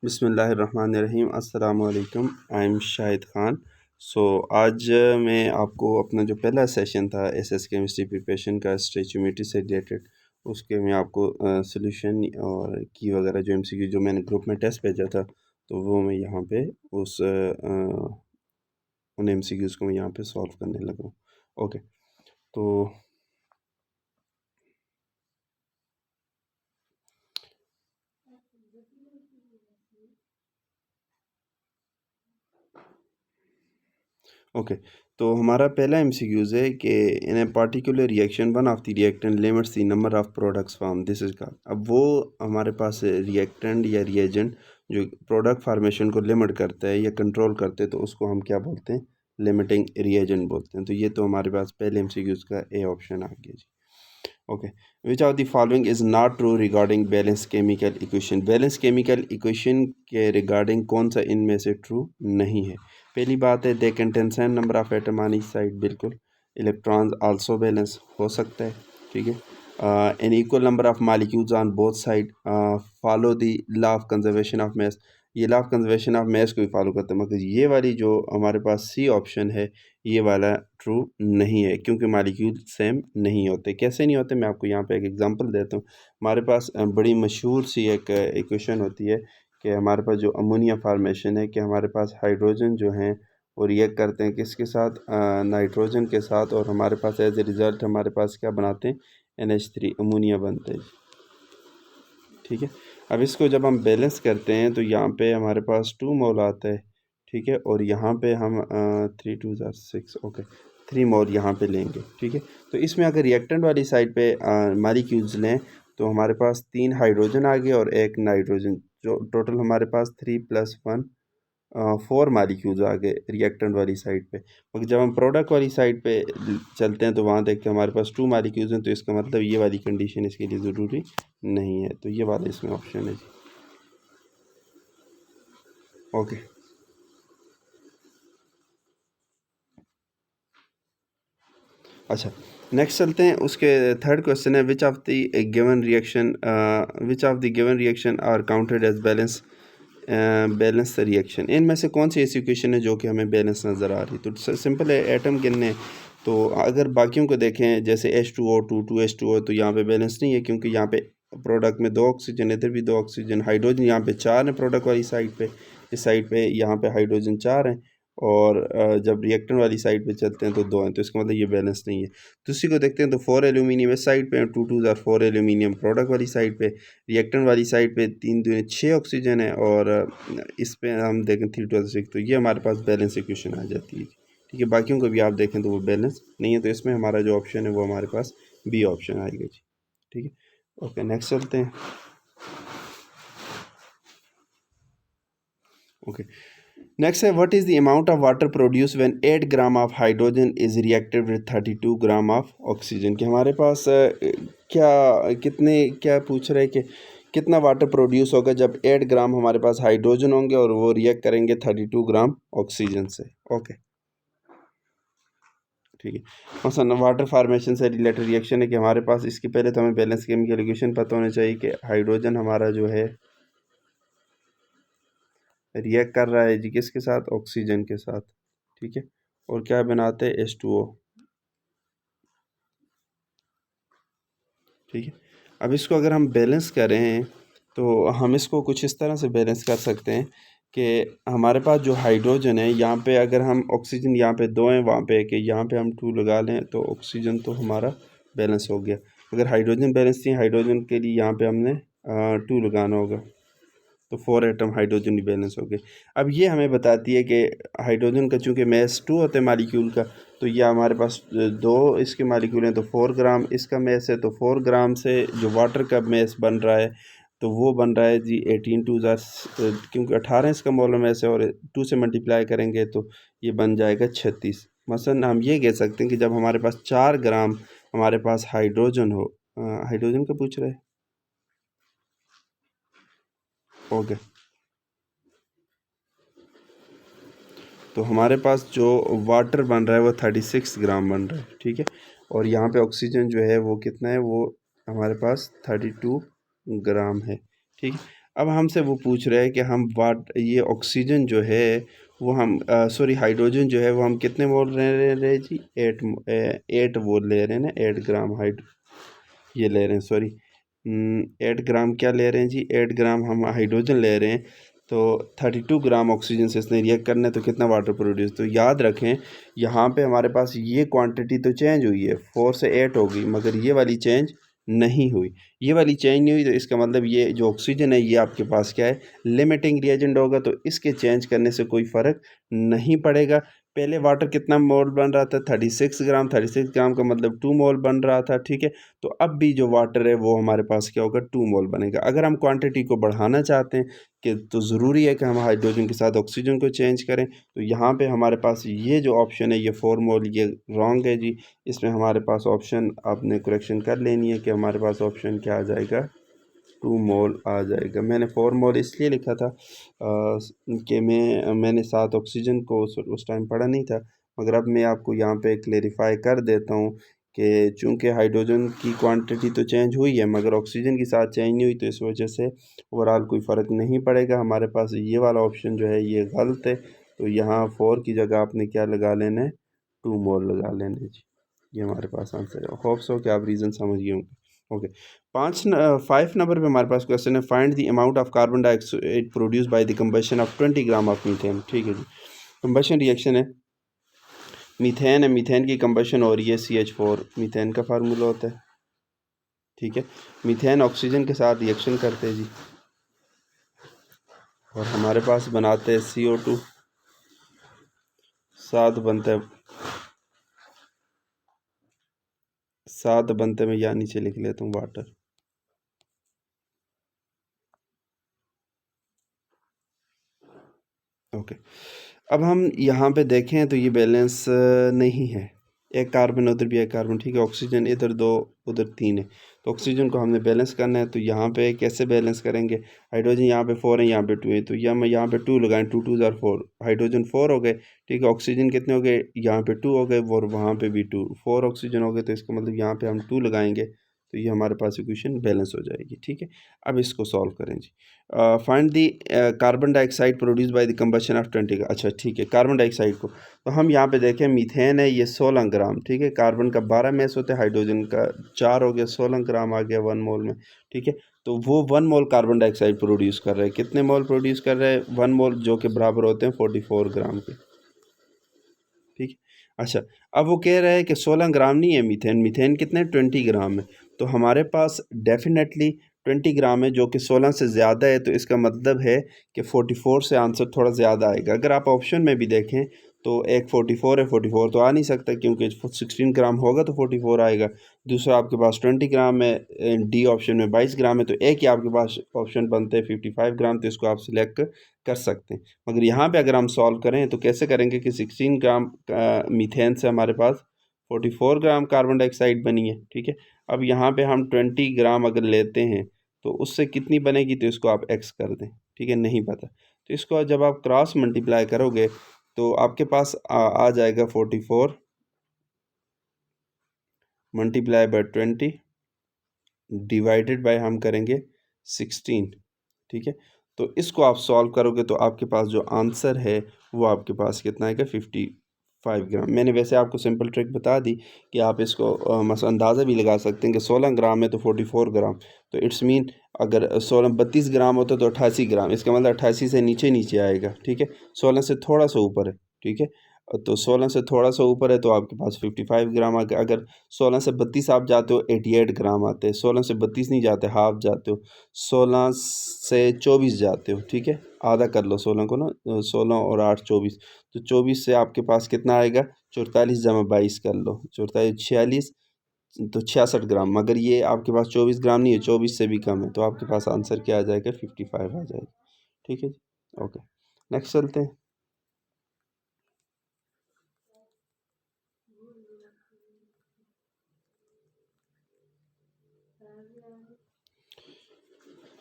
बिस्मिल्लाहिर्रहमानिर्रहीम। अस्सलाम वालेकुम। I am Shahid Khan. आज मैं आपको अपना जो पहला सेशन था एसएस केमिस्ट्री प्रिपरेशन का स्टोइचियोमेट्री से रिलेटेड, उसके मैं आपको सॉल्यूशन और की वगैरह जो एमसीक्यू जो मैंने ग्रुप में टेस्ट भेजा था, तो वो मैं यहाँ पे उन एमसीक्यूज़ को मैं यहाँ पे सॉल्व करने लगा हूँ। ओके, तो ओके तो हमारा पहला एमसीक्यूज़ है कि in a particular reaction one of the reactant limits the number of products form, this is का। अब वो हमारे पास रिएक्टेंट या रिएजेंट जो प्रोडक्ट फार्मेशन को लिमिट करता है या कंट्रोल करते हैं, तो उसको हम क्या बोलते हैं? लिमिटिंग रिएजेंट बोलते हैं। तो ये तो हमारे पास पहले एमसीक्यूज़ का ए ऑप्शन आ गया जी। Okay, which of the following is not true regarding balance chemical equation. Balance chemical equation के रिगार्डिंग कौन सा इनमें से ट्रू नहीं है? पहली बात है they contain same number of atom on each side, बिल्कुल। इलेक्ट्रॉन्स आल्सो बैलेंस हो सकता है, ठीक है। An equal number of molecules on both side, follow the law of conservation of mass. ये law of conservation of mass को भी follow करते हैं, मगर ये वाली जो हमारे पास सी ऑप्शन है, ये वाला ट्रू नहीं है, क्योंकि मॉलिक्यूल सेम नहीं होते। कैसे नहीं होते, मैं आपको यहाँ पे एक एग्जांपल देता हूँ। हमारे पास बड़ी मशहूर सी एक इक्वेशन होती है कि हमारे पास जो अमोनिया फार्मेशन है, कि हमारे पास हाइड्रोजन जो हैं वो रिएक्ट करते हैं किसके साथ? नाइट्रोजन के साथ, और हमारे पास एज ए रिज़ल्ट हमारे पास क्या बनाते हैं? NH3 अमोनिया बनते हैं, ठीक है। अब इसको जब हम बैलेंस करते हैं तो यहाँ पे हमारे पास 2 मोल आता है, ठीक है, और यहाँ पे हम 3 2 ज़ार 6, ओके, 3 मोल यहाँ पे लेंगे, ठीक है। तो इसमें अगर रिएक्टेंट वाली साइड पे मॉलिक्यूल्स लें तो हमारे पास 3 हाइड्रोजन आ गए और 1 नाइट्रोजन, जो टोटल हमारे पास 3 + 1 4 मॉलिक्यूल्स आ गए रिएक्टेंट वाली साइड पे। मगर जब हम प्रोडक्ट वाली साइड पे चलते हैं तो वहाँ देखते हैं हमारे पास 2 मॉलिक्यूल्स हैं, तो इसका मतलब ये वाली कंडीशन इसके लिए ज़रूरी नहीं है। तो ये वाला इसमें ऑप्शन है जी। ओके, अच्छा, नेक्स्ट चलते हैं। उसके थर्ड क्वेश्चन है which of the given reaction are counted as balance reaction. इनमें से कौन सी ऐसी इक्वेशन है जो कि हमें बैलेंस नज़र आ रही? तो सिंपल है, एटम गिनने। तो अगर बाकियों को देखें जैसे H2O2 2H2O, तो यहाँ पे बैलेंस नहीं है, क्योंकि यहाँ पे प्रोडक्ट में 2 ऑक्सीजन, इधर भी 2 ऑक्सीजन। हाइड्रोजन यहाँ पे 4 हैं प्रोडक्ट वाली साइड पे, इस साइड पे यहाँ पे हाइड्रोजन 4 हैं, और जब रिएक्टेंट वाली साइड पे चलते हैं तो 2 हैं, तो इसका मतलब ये बैलेंस नहीं है। दूसरी को देखते हैं तो 4 एल्यूमिनियम इस साइड पे, 2 2 ज़ार 4 एल्यूमिनियम प्रोडक्ट वाली साइड पे। रिएक्टेंट वाली साइड पे 3 दूनी 6 ऑक्सीजन है, और इस पे हम देखें 3 2 6, तो ये हमारे पास बैलेंस इक्वेशन आ जाती है, ठीक है। बाकियों को भी आप देखें तो वो बैलेंस नहीं है, तो इसमें हमारा जो ऑप्शन है वो हमारे पास बी ऑप्शन आएगा जी, ठीक है। ओके, नेक्स्ट चलते हैं। ओके, नेक्स्ट है what is the amount of water produce when 8 gram of hydrogen is reacted with 32 gram of oxygen. कि हमारे पास क्या पूछ रहे हैं कि कितना वाटर प्रोड्यूस होगा जब 8 ग्राम हमारे पास हाइड्रोजन होंगे और वो रिएक्ट करेंगे 32 ग्राम ऑक्सीजन से। ओके, ठीक है। मसलन वाटर फार्मेशन से रिलेटेड रिएक्शन है कि हमारे पास, इसके पहले तो हमें बैलेंस केमिकल इक्वेशन पता होना चाहिए कि हाइड्रोजन हमारा जो है रिएक्ट कर रहा है जी किसके साथ? ऑक्सीजन के साथ, ठीक है, और क्या बनाते हैं? H2O, ठीक है। अब इसको अगर हम बैलेंस करें तो हम इसको कुछ इस तरह से बैलेंस कर सकते हैं कि हमारे पास जो हाइड्रोजन है, यहाँ पे अगर हम ऑक्सीजन यहाँ पे 2 हैं, वहाँ पे कि यहाँ पे हम 2 लगा लें तो ऑक्सीजन तो हमारा बैलेंस हो गया। अगर हाइड्रोजन बैलेंस थी, हाइड्रोजन के लिए यहाँ पे हमने 2 लगाना होगा, तो 4 एटम हाइड्रोजन बैलेंस हो गए। अब ये हमें बताती है कि हाइड्रोजन का चूँकि मैस 2 होता है मालिक्यूल का, तो ये हमारे पास 2 इसके मालिक्यूल हैं, तो 4 ग्राम इसका मैस है, तो 4 ग्राम से जो वाटर का मैस बन रहा है तो वो बन रहा है जी 18 2 ज़ार, क्योंकि 18 इसका मोलर मैस है, और 2 से मल्टीप्लाई करेंगे तो ये बन जाएगा 36। मसलन हम ये कह सकते हैं कि जब हमारे पास 4 ग्राम हमारे पास हाइड्रोजन हो, हाइड्रोजन का पूछ रहे हैं, ओके, तो हमारे पास जो वाटर बन रहा है वो 36 ग्राम बन रहा है, ठीक है। और यहाँ पे ऑक्सीजन जो है वो कितना है? वो हमारे पास 32 ग्राम है, ठीक है। अब हमसे वो पूछ रहे हैं कि हम वाट ये ऑक्सीजन जो है वो हम सॉरी हाइड्रोजन जो है वो हम कितने मोल रहे हैं जी, 8 वो ले रहे हैं ना, 8 ग्राम हाइड ये ले रहे हैं, सॉरी 8 ग्राम क्या ले रहे हैं जी, 8 ग्राम हम हाइड्रोजन ले रहे हैं। तो 32 ग्राम ऑक्सीजन से इसने रिएक्ट करना है, तो कितना वाटर प्रोड्यूस, तो याद रखें यहाँ पे हमारे पास ये क्वांटिटी तो चेंज हुई है, 4 से 8 होगी, मगर ये वाली चेंज नहीं हुई। ये वाली चेंज नहीं हुई तो इसका मतलब ये जो ऑक्सीजन है ये आपके पास क्या है, लिमिटिंग रिएजेंट होगा, तो इसके चेंज करने से कोई फ़र्क नहीं पड़ेगा। पहले वाटर कितना मोल बन रहा था, 36 ग्राम, 36 ग्राम का मतलब 2 मोल बन रहा था, ठीक है। तो अब भी जो वाटर है वो हमारे पास क्या होगा, 2 मोल बनेगा। अगर हम क्वांटिटी को बढ़ाना चाहते हैं कि तो ज़रूरी है कि हम हाइड्रोजन के साथ ऑक्सीजन को चेंज करें, तो यहाँ पे हमारे पास ये जो ऑप्शन है ये 4 मोल ये रॉन्ग है जी। इसमें हमारे पास ऑप्शन आपने करेक्शन कर लेनी है कि हमारे पास ऑप्शन क्या आ जाएगा, 2 मोल आ जाएगा। मैंने 4 मोल इसलिए लिखा था कि मैंने साथ ऑक्सीजन को उस टाइम पढ़ा नहीं था, मगर अब मैं आपको यहाँ पे क्लेरिफाई कर देता हूँ कि चूँकि हाइड्रोजन की क्वांटिटी तो चेंज हुई है मगर ऑक्सीजन के साथ चेंज नहीं हुई, तो इस वजह से ओवरऑल कोई फ़र्क नहीं पड़ेगा। हमारे पास ये वाला ऑप्शन जो है ये गलत है, तो यहाँ 4 की जगह आपने क्या लगा लेना है, 2 मोल लगा लेना है जी। ये हमारे पास आंसर है। होप्स हो कि आप रीज़न समझ गए होंगे। ओके, 5 नंबर पे हमारे पास क्वेश्चन है, find the amount of carbon dioxide produce by the combustion of 20 gram of methane. ठीक है जी, कंबशन रिएक्शन है, मीथेन की कंबशन हो रही है, CH4 मीथेन का फार्मूला होता है, ठीक है। मीथेन ऑक्सीजन के साथ रिएक्शन करते हैं जी, और हमारे पास बनाते हैं CO2, साथ बनता है, साथ बनते मैं यहाँ नीचे लिख लेता हूँ वाटर। ओके, अब हम यहाँ पे देखें तो ये बैलेंस नहीं है, एक कार्बन उधर भी एक कार्बन, ठीक है, ऑक्सीजन इधर 2 उधर 3 है, तो ऑक्सीजन को हमने बैलेंस करना है, तो यहाँ पे कैसे बैलेंस करेंगे, हाइड्रोजन यहाँ पे 4 है यहाँ पे 2 है, तो यहाँ पे 2 लगाएं, 2 2 ज़ार 4, हाइड्रोजन 4 हो गए, ठीक है, ऑक्सीजन कितने हो गए, यहाँ पे 2 हो गए और वहाँ पे भी 2, 4 ऑक्सीजन हो गए, तो इसका मतलब यहाँ पे हम 2 लगाएंगे, तो ये हमारे पास इक्वेशन बैलेंस हो जाएगी, ठीक है। अब इसको सॉल्व करें जी, find the carbon dioxide produce by the combustion of 20, अच्छा ठीक है, कार्बन डाइऑक्साइड को तो हम यहाँ पे देखें, मीथेन है ये 16 ग्राम, ठीक है, कार्बन का 12 मैस होता है, हाइड्रोजन का 4 हो गया, 16 ग्राम आ गया 1 मोल में, ठीक है। तो वो 1 मोल कार्बन डाइऑक्साइड प्रोड्यूस कर रहे हैं, कितने मोल प्रोड्यूस कर रहे हैं, 1 मोल, जो कि बराबर होते हैं 44 ग्राम के, ठीक है। अच्छा, अब वो कह रहा है कि 16 ग्राम नहीं है मीथेन, मीथेन कितने 20 ग्राम है, तो हमारे पास डेफिनेटली 20 ग्राम है जो कि 16 से ज़्यादा है, तो इसका मतलब है कि 44 से आंसर थोड़ा ज़्यादा आएगा। अगर आप ऑप्शन में भी देखें तो एक 44 है, 44 तो आ नहीं सकता क्योंकि 16 ग्राम होगा तो 44 आएगा। दूसरा आपके पास 20 ग्राम है, डी ऑप्शन में 22 ग्राम है, तो एक ही आपके पास ऑप्शन बनते हैं 55 ग्राम, तो इसको आप सिलेक्ट कर सकते हैं। मगर यहाँ पे अगर हम सॉल्व करें तो कैसे करेंगे कि 16 ग्राम मीथेन से हमारे पास 44 ग्राम कार्बन डाइऑक्साइड बनी है, ठीक है। अब यहाँ पे हम 20 ग्राम अगर लेते हैं तो उससे कितनी बनेगी, तो इसको आप एक्स कर दें, ठीक है, नहीं पता, तो इसको जब आप क्रॉस मल्टीप्लाई करोगे तो आपके पास आ जाएगा 44 मल्टीप्लाई बाय 20 डिवाइडेड बाय हम करेंगे 16, ठीक है। तो इसको आप सॉल्व करोगे तो आपके पास जो आंसर है वो आपके पास कितना आएगा, 55 ग्राम। मैंने वैसे आपको सिंपल ट्रिक बता दी कि आप इसको मसला अंदाज़ा भी लगा सकते हैं कि 16 ग्राम है तो 44 ग्राम, तो इट्स मीन अगर 32 ग्राम होता तो 88 ग्राम, इसका मतलब 88 से नीचे नीचे आएगा, ठीक है, 16 से थोड़ा सा ऊपर है, ठीक है। तो 16 से थोड़ा सा ऊपर है तो आपके पास 55 ग्राम आ गया। अगर 16 से 32 आप जाते हो 88 ग्राम आते हैं, 16 से 32 नहीं जाते, हाफ जाते हो, 16 से 24 जाते हो, ठीक है, आधा कर लो 16 को ना, 16 और 8 24, तो 24 से आपके पास कितना आएगा, 44 जमा 22 कर लो, 44 46, तो 66 ग्राम, मगर ये आपके पास 24 ग्राम नहीं है, 24 से भी कम है, तो आपके पास आंसर क्या आ जाएगा, 55 आ जाएगा, ठीक है जी। ओके, नेक्स्ट चलते हैं।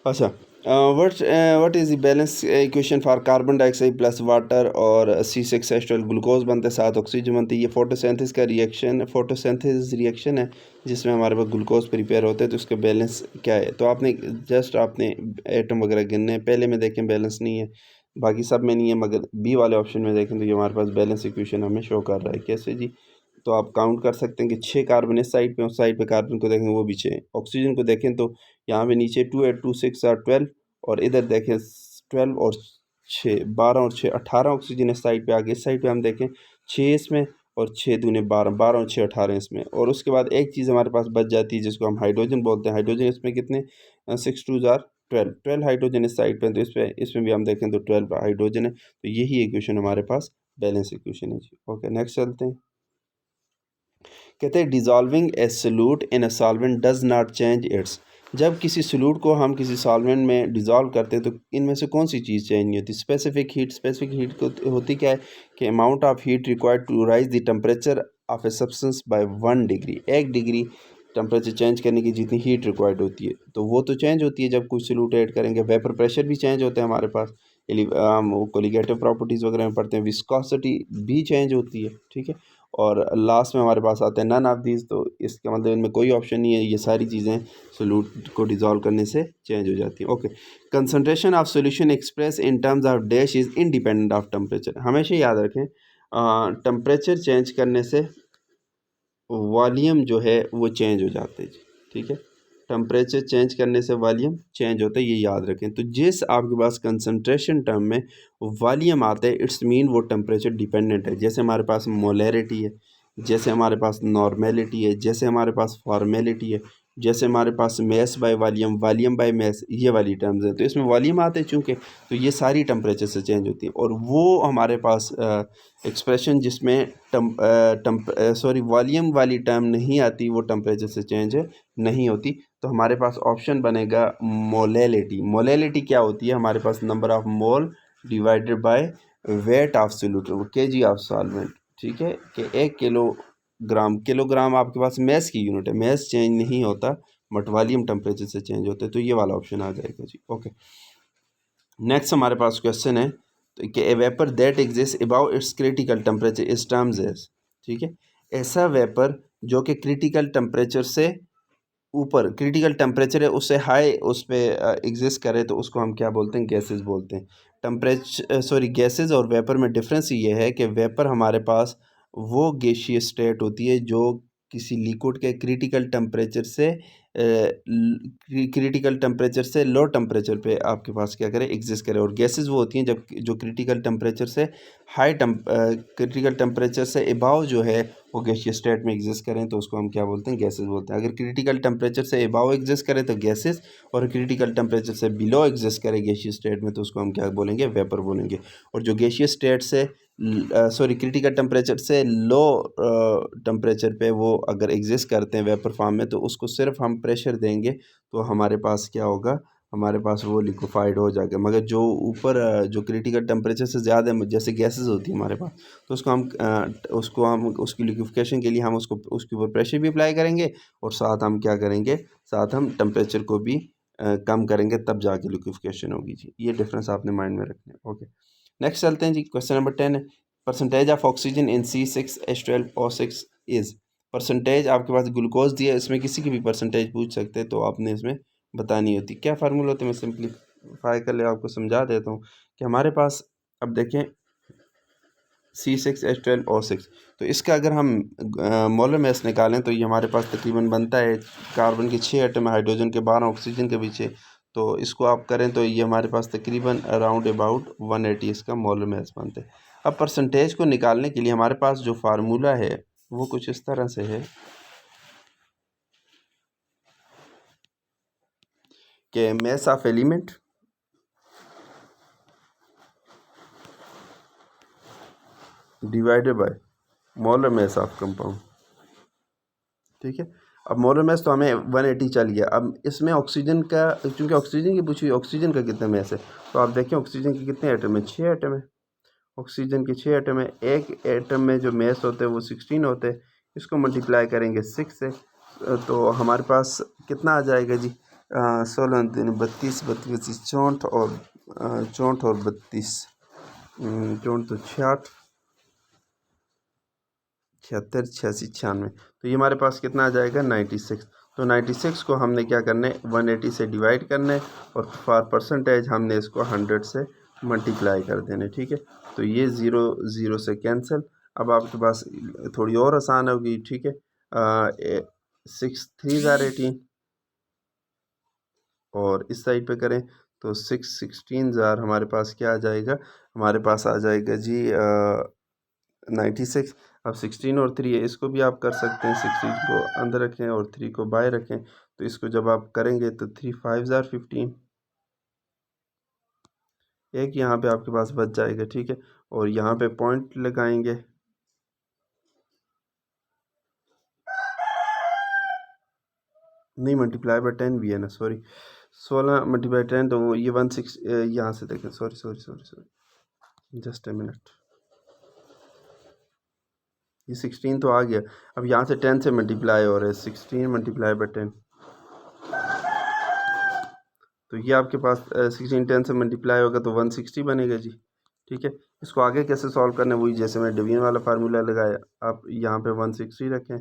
अच्छा, what is the balance equation for carbon dioxide plus water और C6H12 ग्लूकोज बनते हैं, 7 ऑक्सीजन बनती है। ये फोटोसिंथेसिस का रिएक्शन, फोटोसिंथेसिस रिएक्शन है जिसमें हमारे पास ग्लूकोज प्रिपेयर होते हैं। तो उसका बैलेंस क्या है? तो आपने जस्ट आपने एटम वगैरह गिनने हैं। पहले में देखें बैलेंस नहीं है, बाकी सब में नहीं है, मगर बी वाले ऑप्शन में देखें तो ये हमारे पास बैलेंस इक्वेशन हमें शो कर रहा है। कैसे जी? तो आप काउंट कर सकते हैं कि 6 कार्बन इस साइड पे, उस साइड पे कार्बन को देखें वो भी 6, ऑक्सीजन को देखें तो यहाँ पे नीचे 2 8 2 6 और 12, और इधर देखें 12 और 6 12 और 6 18 ऑक्सीजन इस साइड पे आ गए। इस साइड पे हम देखें 6 इसमें और 6 दूने 12, 12 और 6 18 इसमें। और उसके बाद एक चीज़ हमारे पास बच जाती है जिसको हम हाइड्रोजन बोलते हैं। हाइड्रोजन इसमें कितने 6 2 जार 12, 12 हाइड्रोजन इस साइड पे, तो इसमें भी हम देखें तो 12 हाइड्रोजन है। तो यही इक्वेशन हमारे पास बैलेंस इक्वेशन है जी। ओके, नेक्स्ट चलते हैं। कहते हैं dissolving a solute in a solvent does not change its. जब किसी सोल्यूट को हम किसी सॉल्वेंट में डिज़ोल्व करते हैं तो इनमें से कौन सी चीज़ चेंज नहीं होती? Specific heat. स्पेसिफिक हीट को होती क्या है कि amount of heat required to raise the temperature of a substance by 1 degree. 1 degree temperature change करने की जितनी हीट रिक्वायर्ड होती है तो वो तो चेंज होती है जब कुछ सोल्यूट ऐड करेंगे। वेपर प्रेशर भी चेंज होता है हमारे पास, हम कोलिगेटिव प्रॉपर्टीज़ वगैरह में पढ़ते हैं। विस्कोसिटी भी चेंज होती है, ठीक है। और लास्ट में हमारे पास आते हैं नन ऑफ दीज, तो इसका मतलब इनमें कोई ऑप्शन नहीं है, ये सारी चीज़ें सोल्यूट को डिज़ोल्व करने से चेंज हो जाती हैं। Okay, concentration of solution express in terms of dash is independent of temperature. हमेशा याद रखें टेम्परेचर चेंज करने से वॉल्यूम जो है वो चेंज हो जाते हैं जी, ठीक है। टेम्परेचर चेंज करने से वॉल्यूम चेंज होता है, ये याद रखें। तो जिस आपके पास कंसंट्रेशन टर्म में वॉल्यूम आता है इट्स मीन वो टेम्परेचर डिपेंडेंट है। जैसे हमारे पास मोलैरिटी है, जैसे हमारे पास नॉर्मेलिटी है, जैसे हमारे पास फॉर्मेलिटी है, जैसे हमारे पास mass by volume, volume by mass, ये वाली टर्म्स हैं। तो इसमें वॉल्यूम आते हैं चूँकि, तो ये सारी टेम्परेचर से चेंज होती हैं। और वो हमारे पास एक्सप्रेशन जिसमें वॉल्यूम वाली टर्म नहीं आती वो टेम्परेचर से चेंज नहीं होती। तो हमारे पास ऑप्शन बनेगा मोलैलिटी। मोलैलिटी क्या होती है? हमारे पास number of mole divided by weight of solute, kg of solvent, ठीक है। कि 1 किलोग्राम, किलोग्राम आपके पास मैस की यूनिट है, मैस चेंज नहीं होता बट वॉल्यूम टेम्परेचर से चेंज होता है। तो ये वाला ऑप्शन आ जाएगा जी। ओके, नेक्स्ट हमारे पास क्वेश्चन है तो कि a vapour that exist above its critical temperature is terms as, ठीक है। ऐसा वेपर जो कि क्रिटिकल टेम्परेचर से ऊपर, क्रिटिकल टेम्परेचर है उससे हाई उस पर एग्जिस्ट करे तो उसको हम क्या बोलते हैं? गैसेस बोलते हैं। गैसेस और वेपर में डिफरेंस ये है कि वेपर हमारे पास वो गैसीय स्टेट होती है जो किसी लिक्विड के क्रिटिकल टेम्परेचर से लो टेम्परेचर पे आपके पास क्या करे? एग्जिस्ट करे। और गैसेस वो होती हैं जब जो क्रिटिकल टेम्परेचर से क्रिटिकल टेम्परेचर से अबाव जो है वो गैसीय स्टेट में एग्जिस्ट करें तो उसको हम क्या बोलते हैं? गैसेस बोलते हैं। अगर क्रिटिकल टेम्परेचर से अबाव एग्जिस्ट करे तो गैसेस, और क्रिटिकल टेम्परेचर से बिलो एग्जिस्ट करे गैसीय स्टेट में तो उसको हम क्या बोलेंगे? वेपर बोलेंगे। और जो गैसीय स्टेट से क्रिटिकल टेम्परेचर से लो टेम्परेचर पे वो अगर एग्जिस्ट करते हैं वेपर फॉर्म में तो उसको सिर्फ हम प्रेशर देंगे तो हमारे पास क्या होगा? हमारे पास वो लिक्विफाइड हो जाएगा। मगर जो ऊपर जो क्रिटिकल टेम्परेचर से ज़्यादा जैसे गैसेस होती है हमारे पास, तो उसको हम उसकी लिक्विफिकेशन के लिए हम उसके ऊपर प्रेशर भी अप्लाई करेंगे और साथ हम क्या करेंगे? साथ हम टेम्परेचर को भी कम करेंगे, तब जाके लिक्विफिकेशन होगी जी। ये डिफरेंस आपने माइंड में रखना है। ओके, नेक्स्ट चलते हैं जी। क्वेश्चन नंबर 10 है percentage of oxygen in C6H12O6 is. Percentage आपके पास ग्लूकोज दिया है, इसमें किसी की भी परसेंटेज पूछ सकते हैं तो आपने इसमें बतानी होती। क्या फार्मूला होता है? मैं सिंप्लीफाई कर ले आपको समझा देता हूँ कि हमारे पास अब देखें C6H12O6, तो इसका अगर हम मोलर मास निकालें तो ये हमारे पास तकरीबन बनता है कार्बन के 6 एटम, हाइड्रोजन के 12, ऑक्सीजन के पीछे। तो इसको आप करें तो ये हमारे पास तकरीबन अराउंड अबाउट 180 इसका मोलर मास बनता है। अब परसेंटेज को निकालने के लिए हमारे पास जो फार्मूला है वो कुछ इस तरह से है कि mass of element divided by molar mass of compound, ठीक है। अब मोलर मास तो हमें 180 चल गया। अब इसमें ऑक्सीजन का, क्योंकि ऑक्सीजन की पूछी, ऑक्सीजन का कितना मास है तो आप देखें ऑक्सीजन के कितने एटम है? 6 एटम है। ऑक्सीजन के 6 एटम है। एक एटम में जो मास होते हैं वो 16 होते हैं। इसको मल्टीप्लाई करेंगे 6 से तो हमारे पास कितना आ जाएगा जी? 16 3 32, 32 64 और 64 और 32, 64 तो 66, 76, 86, 96। तो ये हमारे पास कितना आ जाएगा 96। तो 96 को हमने क्या करना है 180 से डिवाइड करना है और फॉर परसेंटेज हमने इसको 100 से मल्टीप्लाई कर देना है। ठीक है, तो ये 0 0 से कैंसिल। अब आपके पास थोड़ी और आसान होगी। ठीक है, 6 3 18 और इस साइड पे करें तो 6 16 हमारे पास क्या आ जाएगा, हमारे पास आ जाएगा जी 96। अब 16 और 3 है, इसको भी आप कर सकते हैं। 16 को अंदर रखें और 3 को बाहर रखें, तो इसको जब आप करेंगे तो 3 5 15, एक यहाँ पे आपके पास बच जाएगा। ठीक है, और यहाँ पे पॉइंट लगाएंगे। नहीं, मल्टीप्लाई बाय 10 भी है ना, सॉरी, 16 मल्टीप्लाई 10 तो वो ये 16 यहाँ से देखें, sorry sorry sorry sorry, just a minute, ये 16 तो आ गया। अब यहाँ से 10 से मल्टीप्लाई हो रहा है, 16 मल्टीप्लाई बाय 10, तो ये आपके पास 16 10 से मल्टीप्लाई होगा तो 160 बनेगा जी। ठीक है, इसको आगे कैसे सॉल्व करना है, वही जैसे मैं डिवीजन वाला फार्मूला लगाया। आप यहाँ पे 160 रखें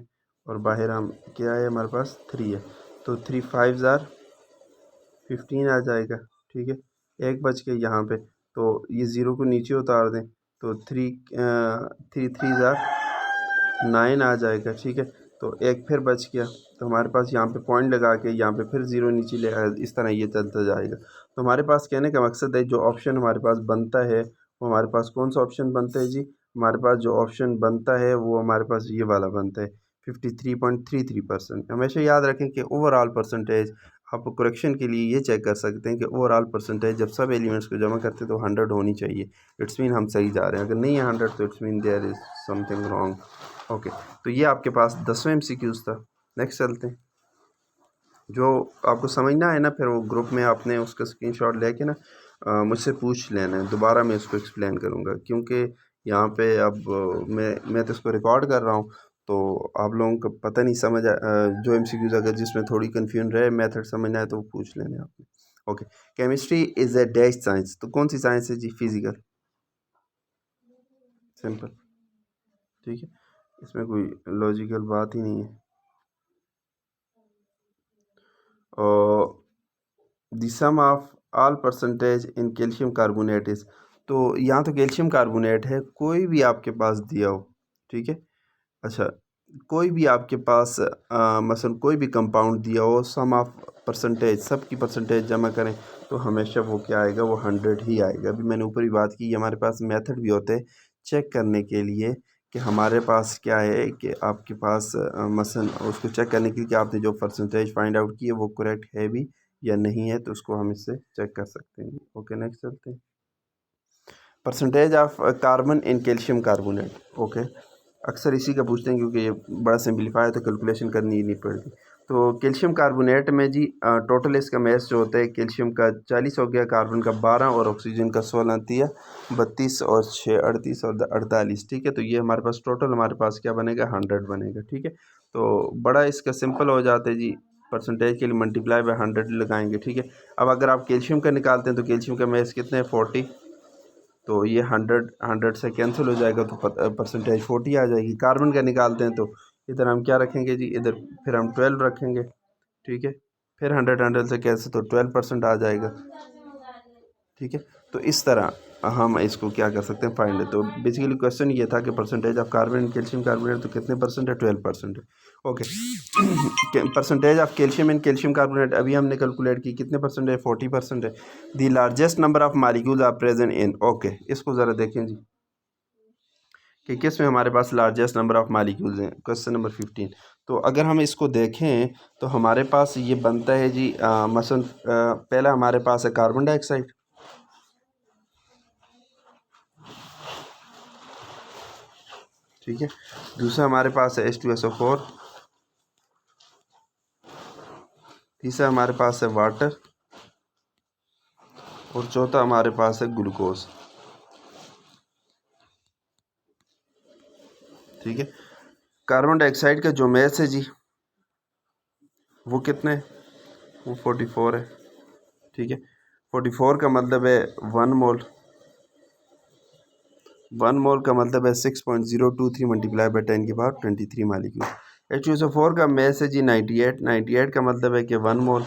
और बाहर हम क्या है हमारे पास 3 है, तो 3 5 15 आ जाएगा। ठीक है, एक बच के यहाँ पे, तो ये ज़ीरो को नीचे उतार दें तो 3 3 3 9 आ जाएगा। ठीक है, तो एक फिर बच गया, तो हमारे पास यहाँ पे पॉइंट लगा के यहाँ पे फिर ज़ीरो नीचे ले इस तरह ये चलता जाएगा। तो हमारे पास कहने का मकसद है जो ऑप्शन हमारे पास बनता है वो हमारे पास कौन सा ऑप्शन बनता है जी, हमारे पास जो ऑप्शन बनता है वो हमारे पास ये वाला बनता है 53.33%। हमेशा याद रखें कि ओवरऑल परसेंटेज आप करेक्शन के लिए ये चेक कर सकते हैं कि ओवरऑल परसेंटेज जब सब एलिमेंट्स को जमा करते हैं तो 100 होनी चाहिए। इट्स मीन हम सही जा रहे हैं, अगर नहीं है 100 तो it's mean there is something wrong. Okay, तो ये आपके पास 10वें एमसीक्यूज़ था। नेक्स्ट चलते हैं। जो आपको समझना है ना, फिर वो ग्रुप में आपने उसका स्क्रीनशॉट लेके ना मुझसे पूछ लेना है, दोबारा मैं उसको एक्सप्लेन करूँगा, क्योंकि यहाँ पे अब मैं तो इसको रिकॉर्ड कर रहा हूँ, तो आप लोगों को पता नहीं जो एमसीक्यूज़ अगर जिसमें थोड़ी कन्फ्यूजन रहे, मेथड समझना है तो वो पूछ लेना आपने। Okay, chemistry is a dash science, तो कौन सी साइंस है जी, फिजिकल, सिंपल। ठीक है, इसमें कोई लॉजिकल बात ही नहीं है। और the sum of all percentage in calcium carbonate is, तो यहाँ तो कैल्शियम कार्बोनेट है, कोई भी आपके पास दिया हो। ठीक है, अच्छा, कोई भी आपके पास मसलन कोई भी कंपाउंड दिया हो, सम ऑफ परसेंटेज, सब की परसेंटेज जमा करें तो हमेशा वो क्या आएगा, वो 100 ही आएगा। अभी मैंने ऊपर ही बात की, हमारे पास मेथड भी होते हैं चेक करने के लिए कि हमारे पास क्या है, कि आपके पास मसलन उसको चेक करने के लिए कि आपने जो परसेंटेज फाइंड आउट की है वो करेक्ट है भी या नहीं है, तो उसको हम इससे चेक कर सकते हैं। ओके, नेक्स्ट चलते हैं। Percentage of carbon in calcium carbonate. Okay, अक्सर इसी का पूछते हैं क्योंकि ये बड़ा सिंपलीफाई है तो कैलकुलेशन करनी ही नहीं पड़ती। तो कैल्शियम कार्बोनेट में जी टोटल इसका मैस जो होता है, कैल्शियम का 40 हो गया, कार्बन का 12 और ऑक्सीजन का 16 दिया, 32 और 6 38 और 48। ठीक है, तो ये हमारे पास टोटल हमारे पास क्या बनेगा, 100 बनेगा। ठीक है, तो बड़ा इसका सिंपल हो जाता है जी, परसेंटेज के लिए मल्टीप्लाई बाय 100 लगाएंगे। ठीक है, अब अगर आप कैल्शियम का निकालते हैं तो कैल्शियम का मैस कितने है, 40, तो ये 100 से कैंसिल हो जाएगा तो परसेंटेज 40 आ जाएगी। कार्बन का निकालते हैं तो इधर हम क्या रखेंगे जी, इधर फिर हम 12 रखेंगे। ठीक है, फिर 100 से कैंसिल तो 12% आ जाएगा। ठीक है, तो इस तरह हम इसको क्या कर सकते हैं, फाइंड। तो बेसिकली क्वेश्चन ये था कि percentage of carbon and calcium carbonate तो कितने परसेंट है, 12% है। Okay, percentage of calcium and calcium carbonate अभी हमने कैलकुलेट की, कितने परसेंट है, 40% है। The largest number of molecules are present in, okay, इसको ज़रा देखें जी कि किस में हमारे पास लार्जेस्ट नंबर ऑफ मालिक्यूल्स हैं, क्वेश्चन नंबर 15। तो अगर हम इसको देखें तो हमारे पास ये बनता है जी मसलन पहला हमारे पास है कार्बन डाइऑक्साइड। ठीक है, दूसरा हमारे पास है H2SO4, तीसरा हमारे पास है वाटर और चौथा हमारे पास है ग्लूकोज। ठीक है, कार्बन डाइऑक्साइड का जो मैस है जी वो कितने है, वो 44 है, ठीक है। 44 का मतलब है 1 मोल, 1 मोल का मतलब है 6.023 मल्टीप्लाई बाई 10⁻23 मालिक्यूल। H2SO4 का मैस है जी 98, 98 का मतलब है कि 1 मोल,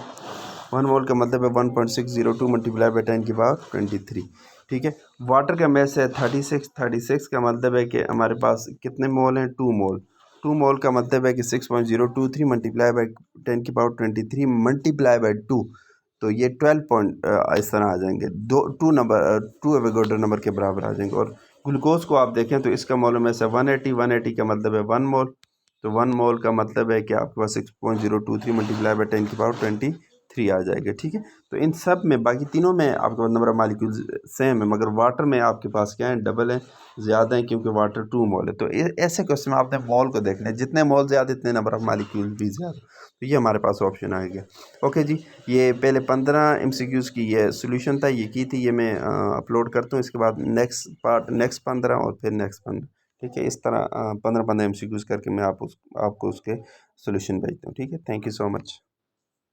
1 मोल का मतलब है 1.602 मल्टीप्लाई बाई 10⁻23, ठीक है। वाटर का मैस है 36, 36 का मतलब है कि हमारे पास कितने मोल हैं, 2 मोल, 2 मोल का मतलब है कि 6.023 मल्टीप्लाई बाई 10⁻23 मल्टीप्लाई बाई 2, तो ये 12 पॉइंट इस तरह आ जाएंगे, टू एवोगाड्रो नंबर के बराबर आ जाएंगे। और ग्लूकोज को आप देखें तो इसका मोल में से 180, 180 का मतलब है 1 मोल, तो 1 मोल का मतलब है कि आपके पास 6.023 मल्टीप्लाई बाई 10⁻23 आ जाएगा, ठीक है। तो इन सब में बाकी तीनों में आपके पास नंबर ऑफ मालिक्यूल सेम है, मगर वाटर में आपके पास क्या है, डबल है, ज़्यादा है, क्योंकि वाटर 2 मोल है। तो ऐसे क्वेश्चन में आपने मोल को देखना है, जितने मोल ज़्यादा इतने नंबर ऑफ मालिक्यूल भी ज़्यादा, तो ये हमारे पास ऑप्शन आ गया। ओके जी, ये पहले 15 MCQs की ये सोल्यूशन था, ये की थी, ये मैं अपलोड करता हूँ, इसके बाद नेक्स्ट पार्ट नेक्स्ट 15 और फिर नेक्स्ट 15, ठीक है। इस तरह 15 MCQs करके मैं आपको उसके सोल्यूशन भेजता हूँ, ठीक है। Thank you so much.